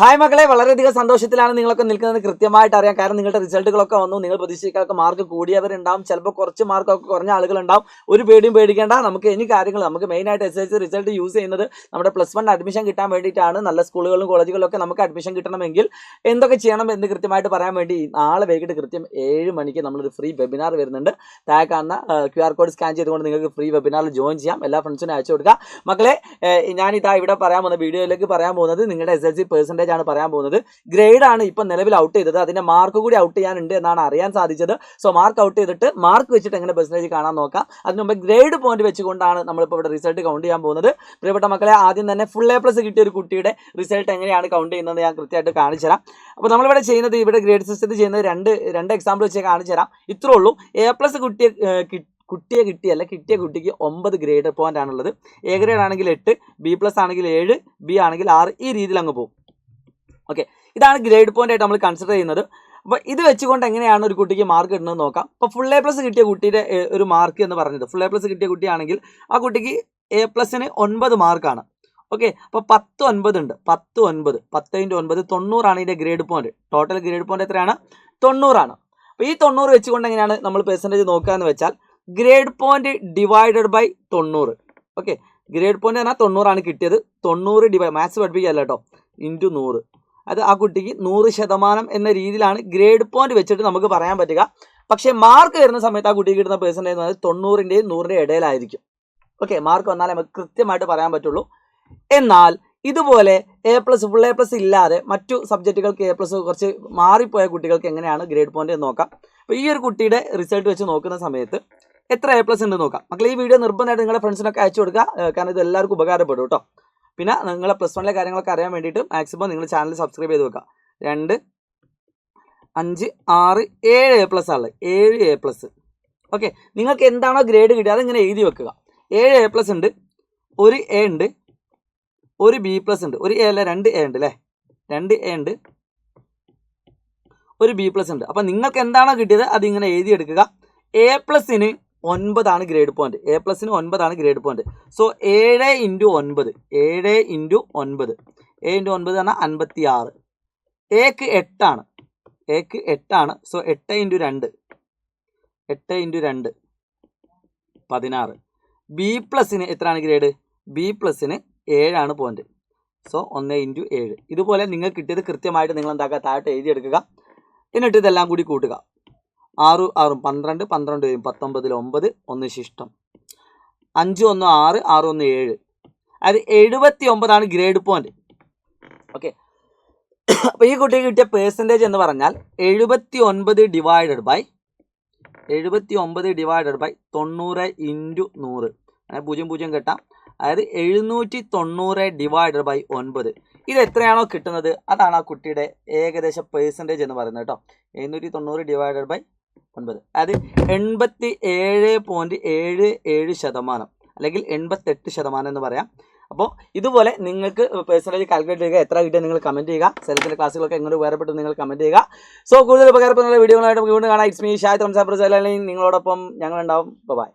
Hi മക്കളെ, വളരെയധികം സന്തോഷത്തിലാണ് നിങ്ങളൊക്കെ നിൽക്കുന്നത് കൃത്യമായിട്ട് അറിയാം. കാരണം നിങ്ങളുടെ റിസൾട്ടുകളൊക്കെ വന്നു. നിങ്ങൾ പ്രതീക്ഷിക്കാത്ത മാർക്ക് കൂടിയവരുണ്ടാവും, ചിലപ്പോൾ കുറച്ച് മാർക്കൊക്കെ കുറഞ്ഞ ആളുകളുണ്ടാവും. ഒരു പേടിയും പേടിക്കേണ്ട. നമുക്ക് ഇനി കാര്യങ്ങൾ നമുക്ക് മെയിനായിട്ട് SSLC റിസൾട്ട് യൂസ് ചെയ്യുന്നത് നമ്മുടെ +1 അഡ്മിഷൻ കിട്ടാൻ വേണ്ടിയിട്ടാണ്. നല്ല സ്കൂളുകളിലും കോളേജുകളിലൊക്കെ നമുക്ക് അഡ്മിഷൻ കിട്ടണമെങ്കിൽ എന്തൊക്കെ ചെയ്യണം എന്ന് കൃത്യമായിട്ട് പറയാൻ വേണ്ടി നാളെ വൈകിട്ട് കൃത്യം 7 മണിക്ക് നമ്മളൊരു ഫ്രീ വെബിനാർ വരുന്നുണ്ട്. താഴെ കാണുന്ന QR കോഡ് സ്കാൻ ചെയ്തുകൊണ്ട് നിങ്ങൾക്ക് ഫ്രീ വെബിനാറിൽ ജോയിൻ ചെയ്യാം. എല്ലാ ഫ്രണ്ട്സിനും അയച്ചു കൊടുക്കുക. മക്കളെ, ഞാനിതാ ഇവിടെ പറയാൻ പോകുന്ന വീഡിയോയിലേക്ക് പറയാൻ പോകുന്നത് നിങ്ങളുടെ SSLC പെർസെൻറ്റേജ് ആണ് പറയാൻ പോകുന്നത്. ഗ്രേഡ് ആണ് ഇപ്പം നിലവിൽ ഔട്ട് ചെയ്തത്. അതിന്റെ മാർക്ക് കൂടി ഔട്ട് ചെയ്യാനുണ്ട് എന്നാണ് അറിയാൻ സാധിച്ചത്. സോ മാർക്ക് ഔട്ട് ചെയ്തിട്ട് മാർക്ക് വെച്ചിട്ട് എങ്ങനെ പെർസെൻറ്റേജ് കാണാൻ നോക്കാം. അതിന് മുമ്പ് ഗ്രേഡ് പോയിന്റ് വെച്ചുകൊണ്ടാണ് നമ്മളിപ്പോൾ ഇവിടെ റിസൾട്ട് കൗണ്ട് ചെയ്യാൻ പോകുന്നത്. പ്രിയപ്പെട്ട മക്കളെ, ആദ്യം തന്നെ ഫുൾ A+ കിട്ടിയ ഒരു കുട്ടിയുടെ റിസൾട്ട് എങ്ങനെയാണ് കൗണ്ട് ചെയ്യുന്നത് ഞാൻ കൃത്യമായിട്ട് കാണിച്ചു തരാം. അപ്പോൾ നമ്മളിവിടെ ചെയ്യുന്നത്, ഇവിടെ ഗ്രേഡ് സിസ്റ്റത്തിൽ ചെയ്യുന്നത് രണ്ട് എക്സാമ്പിൾ വെച്ച് കാണിച്ചു തരാം. ഇത്രേ ഉള്ളൂ. A+ കിട്ടിയ കുട്ടിക്ക് 9 ഗ്രേഡ് പോയിന്റ് ആണുള്ളത്. A ഗ്രേഡ് ആണെങ്കിൽ 8, B+ ആണെങ്കിൽ 7, B ആണെങ്കിൽ 6. ഈ രീതിയിൽ അങ്ങ് പോകും. ഓക്കെ, ഇതാണ് ഗ്രേഡ് പോയിന്റ് ആയിട്ട് നമ്മൾ കൺസിഡർ ചെയ്യുന്നത്. അപ്പോൾ ഇത് വെച്ചുകൊണ്ട് എങ്ങനെയാണ് ഒരു കുട്ടിക്ക് മാർക്ക് കിട്ടുന്നത് നോക്കാം. അപ്പോൾ ഫുൾ A+ കിട്ടിയ കുട്ടിയുടെ ഒരു മാർക്ക് എന്ന് പറഞ്ഞത്, ഫുൾ A+ കിട്ടിയ കുട്ടിയാണെങ്കിൽ ആ കുട്ടിക്ക് A+ന് 9 മാർക്കാണ്. ഓക്കെ, അപ്പോൾ 10 9 ഉണ്ട്. 10 9 10 × 9 90 ആണ് ഇതിൻ്റെ grade point. Total grade point എത്രയാണ്? 90 ആണ്. അപ്പോൾ ഈ 90 വെച്ചുകൊണ്ട് എങ്ങനെയാണ് നമ്മൾ പെർസെൻറ്റേജ് നോക്കുക എന്ന് വെച്ചാൽ grade point divided by 90. Okay, grade point പറഞ്ഞാൽ 90 ആണ് കിട്ടിയത്. 90 മാത്സ് പഠിപ്പിക്കുകയല്ല കേട്ടോ, ഇൻറ്റു 100. അത് ആ കുട്ടിക്ക് 100% എന്ന രീതിയിലാണ് ഗ്രേഡ് പോയിന്റ് വെച്ചിട്ട് നമുക്ക് പറയാൻ പറ്റുക. പക്ഷേ മാർക്ക് വരുന്ന സമയത്ത് ആ കുട്ടിക്ക് കിട്ടുന്ന പെർസെൻറ്റേജ് എന്ന് പറഞ്ഞാൽ 90ൻ്റെയും 100ൻ്റെയും ഇടയിലായിരിക്കും. ഓക്കെ, മാർക്ക് വന്നാലേ നമുക്ക് കൃത്യമായിട്ട് പറയാൻ പറ്റുള്ളൂ. എന്നാൽ ഇതുപോലെ A+, ഫുൾ A+ ഇല്ലാതെ മറ്റു സബ്ജക്റ്റുകൾക്ക് A+ കുറച്ച് മാറിപ്പോയ കുട്ടികൾക്ക് എങ്ങനെയാണ് ഗ്രേഡ് പോയിന്റ് എന്ന് നോക്കാം. അപ്പോൾ ഈ ഒരു കുട്ടിയുടെ റിസൾട്ട് വെച്ച് നോക്കുന്ന സമയത്ത് എത്ര A+ ഉണ്ട് നോക്കാം. മക്കളെ, ഈ വീഡിയോ നിർബന്ധമായിട്ട് നിങ്ങളുടെ ഫ്രണ്ട്സിനൊക്കെ അയച്ചു കൊടുക്കുക. കാരണം ഇത് എല്ലാവർക്കും ഉപകാരപ്പെടും കേട്ടോ. പിന്നെ നിങ്ങളെ +1 കാര്യങ്ങളൊക്കെ അറിയാൻ വേണ്ടിയിട്ട് മാക്സിമം നിങ്ങൾ ചാനൽ സബ്സ്ക്രൈബ് ചെയ്ത് വെക്കുക. 2 5 6 7 A+ ആണ്. 7 A+. ഓക്കെ, നിങ്ങൾക്ക് എന്താണോ ഗ്രേഡ് കിട്ടിയത് അതിങ്ങനെ എഴുതി വെക്കുക. 7 A+ ഉണ്ട്, ഒരു A ഉണ്ട്, ഒരു B+ ഉണ്ട്, ഒരു A അല്ല 2 A ഉണ്ട് അല്ലേ, 2 A ഉണ്ട്, ഒരു B+ ഉണ്ട്. അപ്പം നിങ്ങൾക്ക് എന്താണോ കിട്ടിയത് അതിങ്ങനെ എഴുതിയെടുക്കുക. A+ന് 9 ആണ് ഗ്രേഡ് പോയിന്റ്. A+ന് 9 ആണ് ഗ്രേഡ് പോയിന്റ്. സോ 7 × 9 7 × 9 7 × 9 പറഞ്ഞാൽ 56. Aക്ക് 8 ആണ്. Aക്ക് 8 ആണ്. സോ 8 × 2 8 × 2 16. B+ന് എത്രയാണ് ഗ്രേഡ്? B+ന് 7 ആണ് പോയിന്റ്. സോ 1 × 7. ഇതുപോലെ നിങ്ങൾക്ക് കിട്ടിയത് കൃത്യമായിട്ട് നിങ്ങൾ എന്താക്കുക, താഴോട്ട് എഴുതിയെടുക്കുക. എന്നിട്ട് ഇതെല്ലാം കൂടി കൂട്ടുക. 6 6 12 12 19 9 1 ശിഷ്ടം 5 1 6 6 1 7. അത് 79 ആണ് ഗ്രേഡ് പോയിന്റ്. ഓക്കെ, അപ്പോൾ ഈ കുട്ടിക്ക് കിട്ടിയ പെർസെൻറ്റേജ് എന്ന് പറഞ്ഞാൽ 79 ഡിവൈഡഡ് ബൈ 90 × 100. അങ്ങനെ 0 കെട്ടാം. അതായത് 790 ഡിവൈഡഡ് ബൈ 9. ഇത് എത്രയാണോ കിട്ടുന്നത് അതാണ് ആ കുട്ടിയുടെ ഏകദേശം പെർസെൻറ്റേജ് എന്ന് പറയുന്നത് കേട്ടോ. 790 ഡിവൈഡഡ് ബൈ 9, അതായത് 87.77% അല്ലെങ്കിൽ 88% എന്ന് പറയാം. അപ്പോൾ ഇതുപോലെ നിങ്ങൾക്ക് പേഴ്സണലി കാൽക്കുലേറ്റ് ചെയ്യുക. എത്ര കിട്ടിയാൽ നിങ്ങൾ കമൻറ്റ് ചെയ്യുക. സെലക്ട് ക്ലാസ്സുകളൊക്കെ എങ്ങനെ ഉപകാരപ്പെട്ടു നിങ്ങൾ കമൻറ്റ് ചെയ്യുക. സോ കൂടുതൽ ഉപകാരപ്പെടുന്ന വീഡിയോകളായിട്ട് വീണ്ടും കാണാം. It's me Shahid Ramzan. നിങ്ങളോടൊപ്പം ഞങ്ങളുണ്ടാവും. ബൈ.